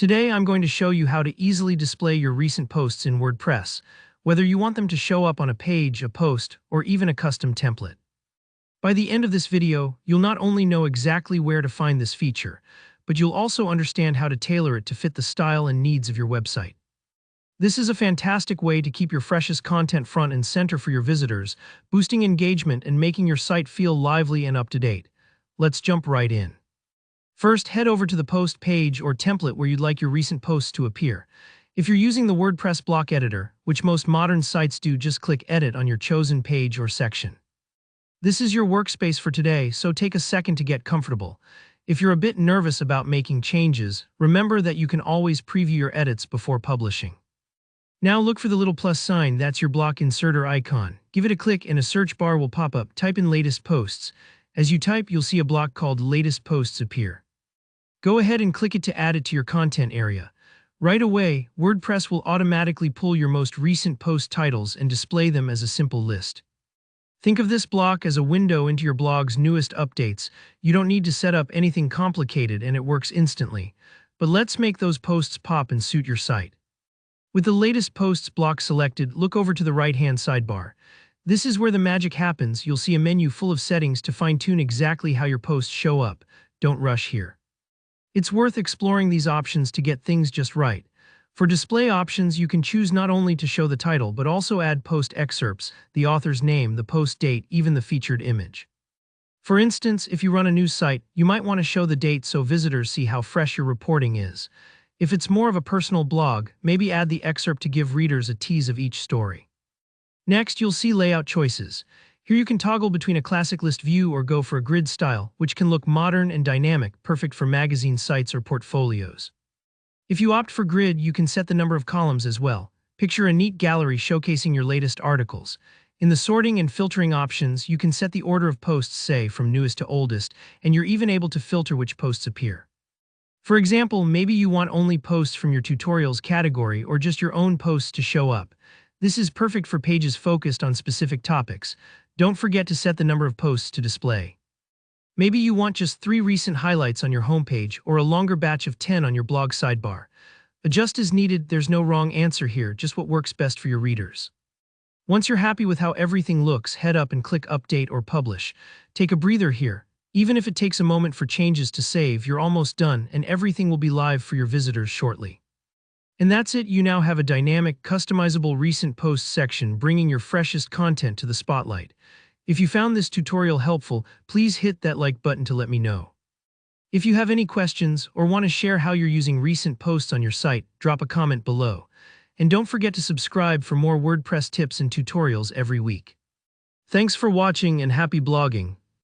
Today I'm going to show you how to easily display your recent posts in WordPress, whether you want them to show up on a page, a post, or even a custom template. By the end of this video, you'll not only know exactly where to find this feature, but you'll also understand how to tailor it to fit the style and needs of your website. This is a fantastic way to keep your freshest content front and center for your visitors, boosting engagement and making your site feel lively and up to date. Let's jump right in. First, head over to the post page or template where you'd like your recent posts to appear. If you're using the WordPress block editor, which most modern sites do, just click Edit on your chosen page or section. This is your workspace for today, so take a second to get comfortable. If you're a bit nervous about making changes, remember that you can always preview your edits before publishing. Now look for the little plus sign, that's your block inserter icon. Give it a click and a search bar will pop up. Type in Latest Posts. As you type, you'll see a block called Latest Posts appear. Go ahead and click it to add it to your content area. Right away, WordPress will automatically pull your most recent post titles and display them as a simple list. Think of this block as a window into your blog's newest updates. You don't need to set up anything complicated and it works instantly. But let's make those posts pop and suit your site. With the Latest Posts block selected, look over to the right-hand sidebar. This is where the magic happens. You'll see a menu full of settings to fine-tune exactly how your posts show up. Don't rush here. It's worth exploring these options to get things just right. For display options, you can choose not only to show the title, but also add post excerpts, the author's name, the post date, even the featured image. For instance, if you run a news site, you might want to show the date so visitors see how fresh your reporting is. If it's more of a personal blog, maybe add the excerpt to give readers a tease of each story. Next, you'll see layout choices. Here you can toggle between a classic list view or go for a grid style, which can look modern and dynamic, perfect for magazine sites or portfolios. If you opt for grid, you can set the number of columns as well. Picture a neat gallery showcasing your latest articles. In the sorting and filtering options, you can set the order of posts, say, from newest to oldest, and you're even able to filter which posts appear. For example, maybe you want only posts from your tutorials category or just your own posts to show up. This is perfect for pages focused on specific topics. Don't forget to set the number of posts to display. Maybe you want just 3 recent highlights on your homepage or a longer batch of 10 on your blog sidebar. Adjust as needed, there's no wrong answer here, just what works best for your readers. Once you're happy with how everything looks, head up and click Update or Publish. Take a breather here. Even if it takes a moment for changes to save, you're almost done and everything will be live for your visitors shortly. And that's it, you now have a dynamic, customizable recent posts section bringing your freshest content to the spotlight. If you found this tutorial helpful, please hit that like button to let me know. If you have any questions or want to share how you're using recent posts on your site, drop a comment below. And don't forget to subscribe for more WordPress tips and tutorials every week. Thanks for watching and happy blogging.